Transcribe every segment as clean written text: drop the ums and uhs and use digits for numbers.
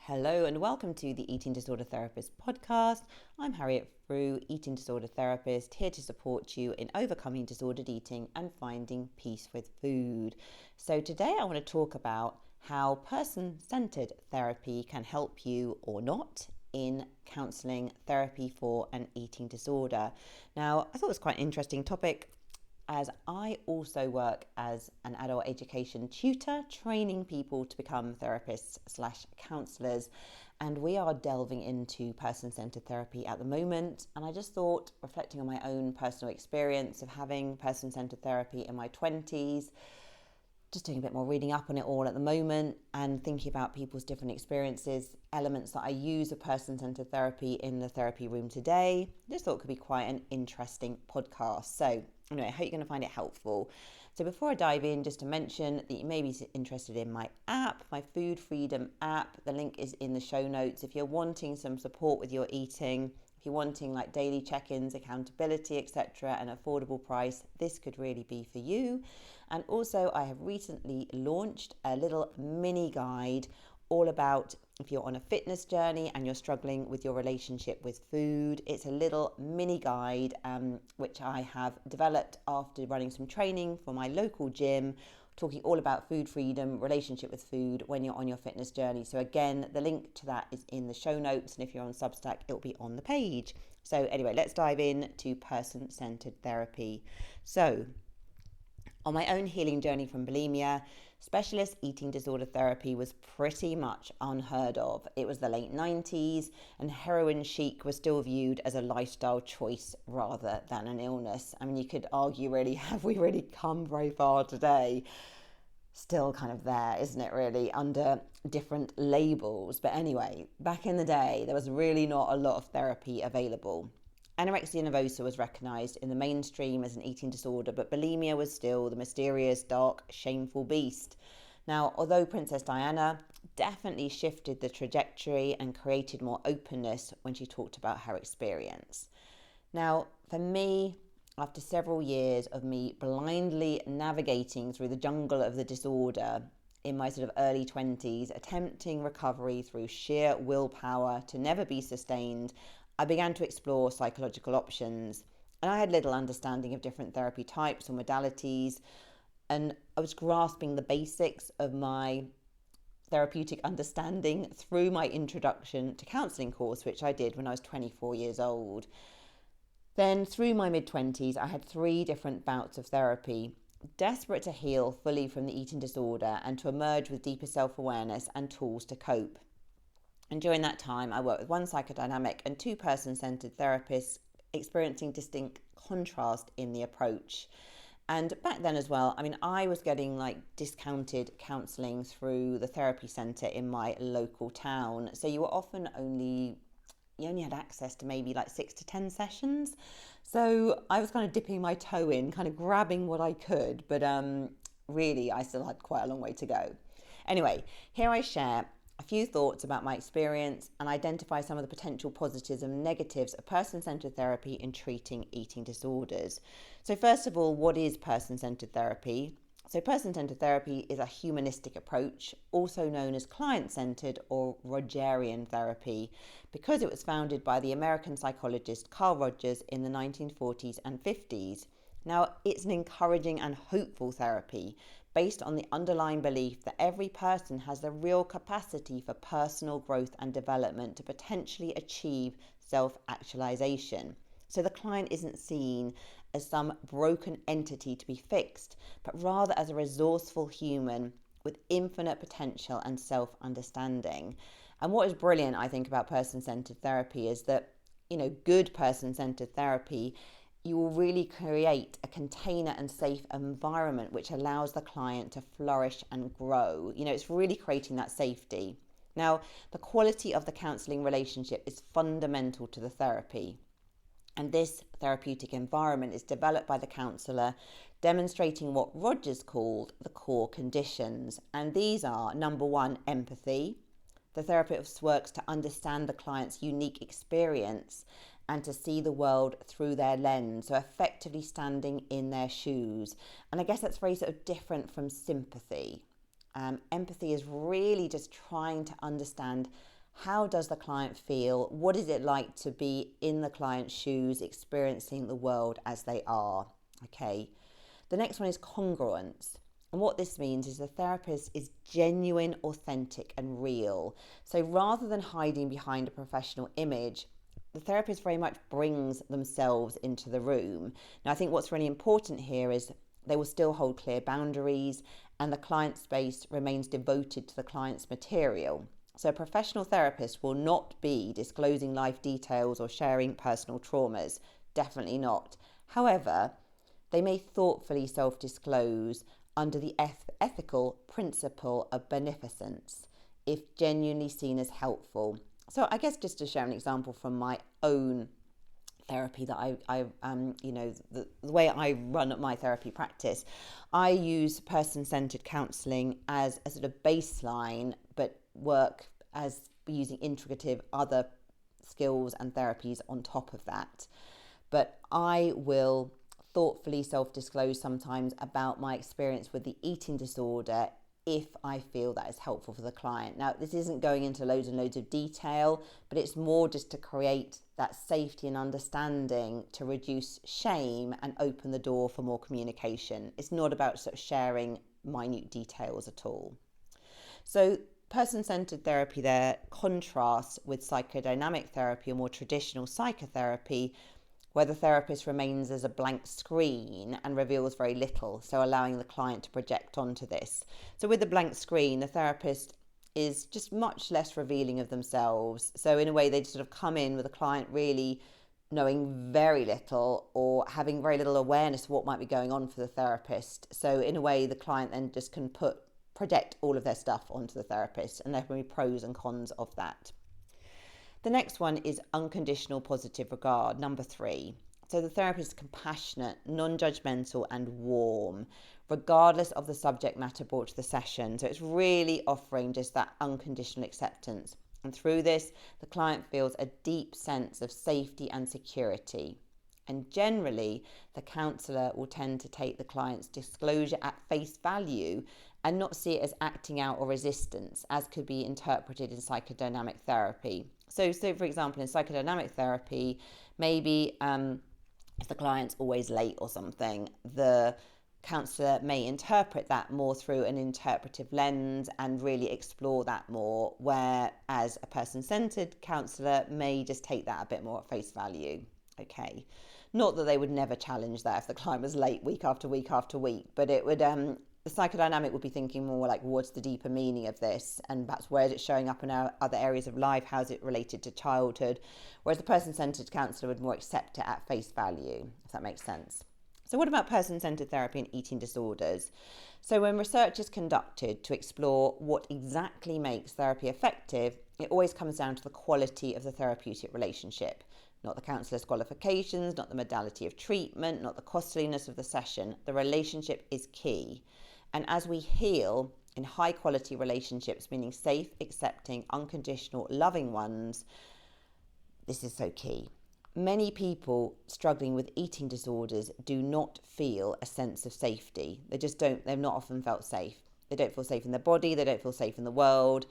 Hello and welcome to the Eating Disorder Therapist podcast. I'm Harriet Frew, eating disorder therapist, here to support you in overcoming disordered eating and finding peace with food. So today I want to talk about how person-centered therapy can help you or not in counselling therapy for an eating disorder. Now, I thought it was quite an interesting topic, as I also work as an adult education tutor, training people to become therapists/counsellors. And we are delving into person-centered therapy at the moment. And I just thought, reflecting on my own personal experience of having person-centered therapy in my 20s, just doing a bit more reading up on it all at the moment and thinking about people's different experiences, elements that I use of person-centered therapy in the therapy room today. Just thought it could be quite an interesting podcast. So anyway, I hope you're going to find it helpful. So before I dive in, just to mention that you may be interested in my app, my Food Freedom app. The link is in the show notes. If you're wanting some support with your eating, if you're wanting like daily check-ins, accountability, etc., an affordable price, this could really be for you. And also, I have recently launched a little mini guide all about if you're on a fitness journey and you're struggling with your relationship with food. It's a little mini guide which I have developed after running some training for my local gym, talking all about food freedom, relationship with food when you're on your fitness journey. So again, the link to that is in the show notes, and if you're on Substack, it'll be on the page. So anyway, let's dive in to person-centered therapy. So on my own healing journey from bulimia, specialist eating disorder therapy was pretty much unheard of. It was the late 90s, and heroin chic was still viewed as a lifestyle choice rather than an illness. I mean, you could argue, really, have we really come very far today? Still kind of there, isn't it, really, under different labels. But anyway, back in the day, there was really not a lot of therapy available. Anorexia nervosa was recognised in the mainstream as an eating disorder, but bulimia was still the mysterious, dark, shameful beast. Now, although Princess Diana definitely shifted the trajectory and created more openness when she talked about her experience. Now, for me, after several years of me blindly navigating through the jungle of the disorder in my sort of early 20s, attempting recovery through sheer willpower to never be sustained, I began to explore psychological options, and I had little understanding of different therapy types or modalities, and I was grasping the basics of my therapeutic understanding through my introduction to counselling course, which I did when I was 24 years old. Then through my mid-20s, I had 3 different bouts of therapy, desperate to heal fully from the eating disorder and to emerge with deeper self-awareness and tools to cope. And during that time, I worked with 1 psychodynamic and 2 person-centered therapists, experiencing distinct contrast in the approach. And back then as well, I mean, I was getting like discounted counselling through the therapy centre in my local town. So you only had access to maybe like 6 to 10 sessions. So I was kind of dipping my toe in, kind of grabbing what I could. But really, I still had quite a long way to go. Anyway, here I share a few thoughts about my experience and identify some of the potential positives and negatives of person-centered therapy in treating eating disorders. So first of all, what is person-centered therapy? So person-centered therapy is a humanistic approach, also known as client-centered or Rogerian therapy, because it was founded by the American psychologist Carl Rogers in the 1940s and 50s. Now, it's an encouraging and hopeful therapy based on the underlying belief that every person has the real capacity for personal growth and development to potentially achieve self-actualization. So the client isn't seen as some broken entity to be fixed, but rather as a resourceful human with infinite potential and self-understanding. And what is brilliant, I think, about person-centered therapy is that, good person-centered therapy, you will really create a container and safe environment which allows the client to flourish and grow. It's really creating that safety. Now, the quality of the counselling relationship is fundamental to the therapy. And this therapeutic environment is developed by the counsellor, demonstrating what Rogers called the core conditions. And these are, number 1, empathy. The therapist works to understand the client's unique experience and to see the world through their lens, so effectively standing in their shoes. And I guess that's very sort of different from sympathy. Empathy is really just trying to understand How does the client feel? What is it like to be in the client's shoes, experiencing the world as they are? Okay. The next one is congruence. And what this means is the therapist is genuine, authentic, and real. So rather than hiding behind a professional image, the therapist very much brings themselves into the room. Now, I think what's really important here is they will still hold clear boundaries and the client space remains devoted to the client's material. So a professional therapist will not be disclosing life details or sharing personal traumas. Definitely not. However, they may thoughtfully self-disclose under the ethical principle of beneficence if genuinely seen as helpful. So I guess just to share an example from my own therapy that the way I run my therapy practice, I use person-centered counselling as a sort of baseline, but work as using integrative other skills and therapies on top of that. But I will thoughtfully self-disclose sometimes about my experience with the eating disorder if I feel that is helpful for the client. Now, this isn't going into loads and loads of detail, but it's more just to create that safety and understanding to reduce shame and open the door for more communication. It's not about sort of sharing minute details at all. So person-centered therapy there contrasts with psychodynamic therapy or more traditional psychotherapy, where the therapist remains as a blank screen and reveals very little, so allowing the client to project onto this. So with the blank screen, the therapist is just much less revealing of themselves. So in a way, they sort of come in with the client really knowing very little or having very little awareness of what might be going on for the therapist. So in a way, the client then just can project all of their stuff onto the therapist, and there can be pros and cons of that. The next one is unconditional positive regard, number 3. So the therapist is compassionate, non-judgmental, and warm, regardless of the subject matter brought to the session. So it's really offering just that unconditional acceptance. And through this, the client feels a deep sense of safety and security. And generally, the counsellor will tend to take the client's disclosure at face value and not see it as acting out or resistance, as could be interpreted in psychodynamic therapy. So for example, in psychodynamic therapy, maybe if the client's always late or something, the counsellor may interpret that more through an interpretive lens and really explore that more, whereas a person-centered counsellor may just take that a bit more at face value. Okay. Not that they would never challenge that if the client was late week after week after week, but it would the psychodynamic would be thinking more like, what's the deeper meaning of this, and perhaps where is it showing up in our other areas of life, how is it related to childhood, whereas the person-centered counsellor would more accept it at face value, if that makes sense. So what about person-centered therapy and eating disorders? So when research is conducted to explore what exactly makes therapy effective, it always comes down to the quality of the therapeutic relationship. Not the counsellor's qualifications, not the modality of treatment, not the costliness of the session. The relationship is key. And as we heal in high quality relationships, meaning safe, accepting, unconditional, loving ones, this is so key. Many people struggling with eating disorders do not feel a sense of safety. They've not often felt safe. They don't feel safe in their body, they don't feel safe in the world.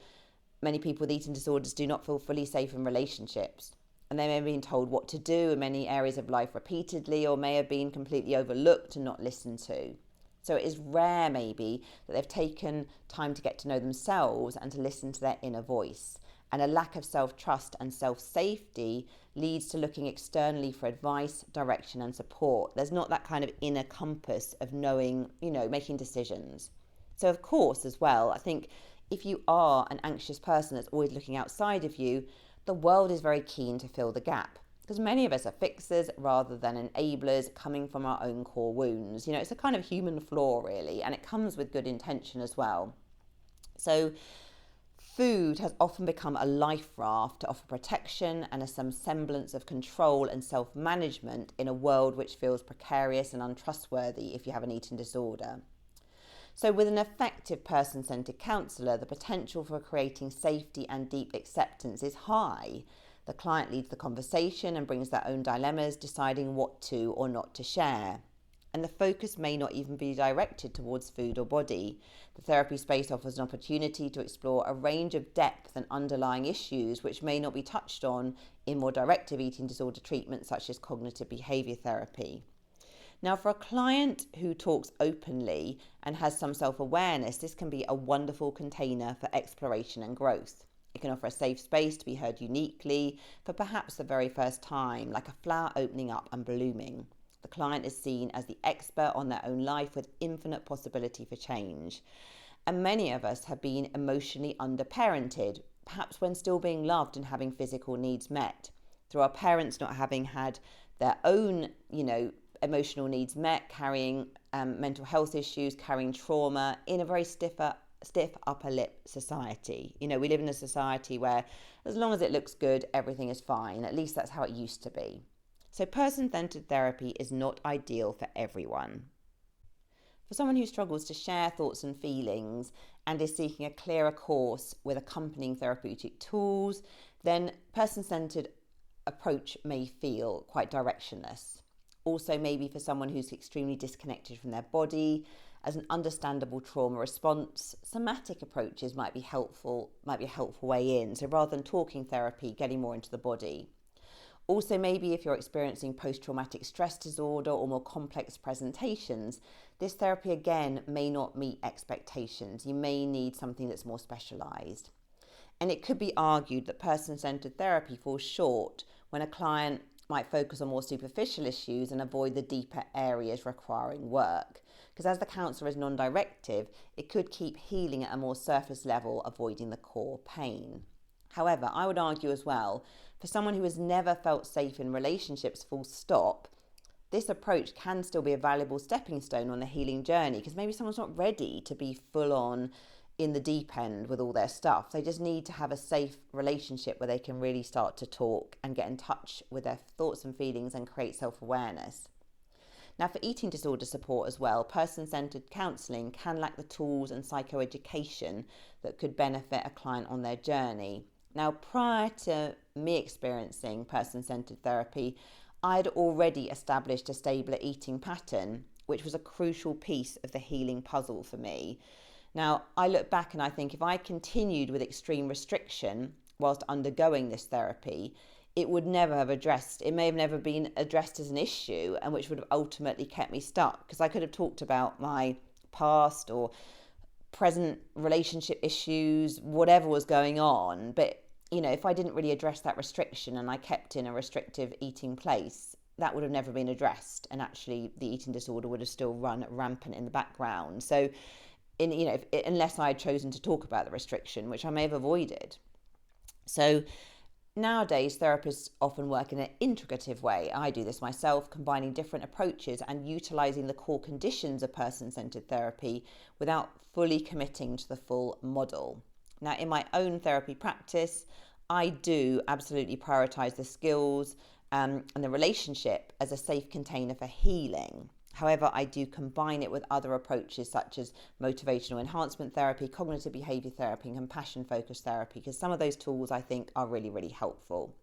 Many people with eating disorders do not feel fully safe in relationships. And they may have been told what to do in many areas of life repeatedly, or may have been completely overlooked and not listened to. So it is rare maybe that they've taken time to get to know themselves and to listen to their inner voice. And a lack of self-trust and self-safety leads to looking externally for advice, direction and support. There's not that kind of inner compass of knowing, making decisions. So of course as well, I think if you are an anxious person that's always looking outside of you, the world is very keen to fill the gap. Because many of us are fixers rather than enablers, coming from our own core wounds. It's a kind of human flaw really, and it comes with good intention as well. So food has often become a life raft to offer protection and some semblance of control and self-management in a world which feels precarious and untrustworthy if you have an eating disorder. So with an effective person-centered counsellor, the potential for creating safety and deep acceptance is high. The client leads the conversation and brings their own dilemmas, deciding what to or not to share. and the focus may not even be directed towards food or body. The therapy space offers an opportunity to explore a range of depth and underlying issues which may not be touched on in more directive eating disorder treatments such as cognitive behaviour therapy. Now, for a client who talks openly and has some self-awareness, this can be a wonderful container for exploration and growth. It can offer a safe space to be heard uniquely for perhaps the very first time, like a flower opening up and blooming. The client is seen as the expert on their own life with infinite possibility for change. And many of us have been emotionally underparented, perhaps when still being loved and having physical needs met, through our parents not having had their own, emotional needs met, carrying mental health issues, carrying trauma in a very stiff upper lip society. We live in a society where as long as it looks good, everything is fine. At least that's how it used to be. So person-centered therapy is not ideal for everyone. For someone who struggles to share thoughts and feelings and is seeking a clearer course with accompanying therapeutic tools, then person-centered approach may feel quite directionless. Also, maybe for someone who's extremely disconnected from their body, as an understandable trauma response, somatic approaches might be a helpful way in. So rather than talking therapy, getting more into the body. Also, maybe if you're experiencing post-traumatic stress disorder or more complex presentations, this therapy again may not meet expectations. You may need something that's more specialised. And it could be argued that person-centred therapy falls short when a client might focus on more superficial issues and avoid the deeper areas requiring work. Because as the counsellor is non-directive, it could keep healing at a more surface level, avoiding the core pain. However, I would argue as well, for someone who has never felt safe in relationships full stop, this approach can still be a valuable stepping stone on the healing journey, because maybe someone's not ready to be full on in the deep end with all their stuff. They just need to have a safe relationship where they can really start to talk and get in touch with their thoughts and feelings and create self-awareness. Now, for eating disorder support as well, person-centered counselling can lack the tools and psychoeducation that could benefit a client on their journey. Now, prior to me experiencing person-centered therapy, I'd already established a stabler eating pattern, which was a crucial piece of the healing puzzle for me. Now, I look back and I think if I continued with extreme restriction whilst undergoing this therapy, it may have never been addressed as an issue, and which would have ultimately kept me stuck, because I could have talked about my past or present relationship issues, whatever was going on. But, if I didn't really address that restriction and I kept in a restrictive eating place, that would have never been addressed. And actually the eating disorder would have still run rampant in the background. So, unless I had chosen to talk about the restriction, which I may have avoided. So nowadays, therapists often work in an integrative way. I do this myself, combining different approaches and utilising the core conditions of person-centred therapy without fully committing to the full model. Now, in my own therapy practice, I do absolutely prioritise the skills and the relationship as a safe container for healing. However, I do combine it with other approaches such as motivational enhancement therapy, cognitive behaviour therapy, and compassion-focused therapy, because some of those tools I think are really, really helpful.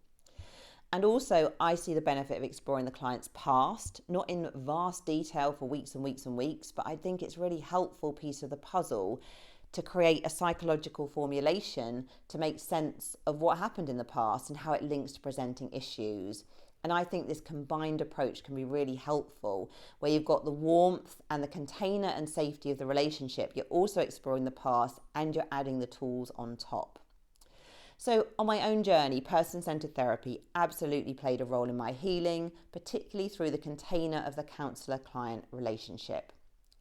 And also, I see the benefit of exploring the client's past, not in vast detail for weeks and weeks and weeks, but I think it's a really helpful piece of the puzzle to create a psychological formulation to make sense of what happened in the past and how it links to presenting issues. And I think this combined approach can be really helpful, where you've got the warmth and the container and safety of the relationship. You're also exploring the past and you're adding the tools on top. So on my own journey, person-centered therapy absolutely played a role in my healing, particularly through the container of the counsellor-client relationship.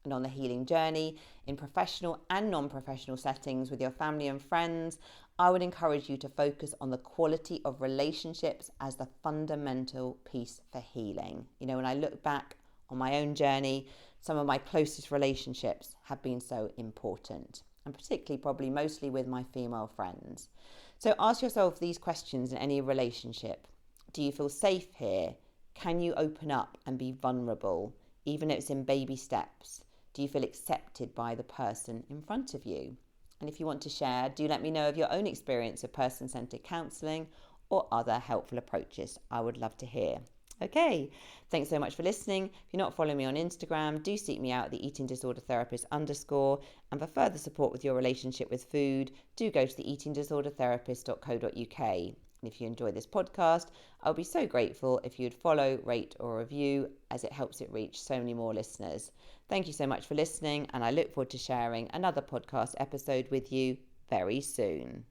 And on the healing journey, in professional and non-professional settings with your family and friends, I would encourage you to focus on the quality of relationships as the fundamental piece for healing. When I look back on my own journey, some of my closest relationships have been so important, and particularly probably mostly with my female friends. So ask yourself these questions in any relationship. Do you feel safe here? Can you open up and be vulnerable, even if it's in baby steps? Do you feel accepted by the person in front of you? And if you want to share, do let me know of your own experience of person-centered counselling or other helpful approaches. I would love to hear. Okay, thanks so much for listening. If you're not following me on Instagram, do seek me out, the Eating Disorder Therapist _. And for further support with your relationship with food, do go to the eatingdisordertherapist.co.uk. And if you enjoy this podcast, I'll be so grateful if you'd follow, rate, or review, as it helps it reach so many more listeners. Thank you so much for listening, and I look forward to sharing another podcast episode with you very soon.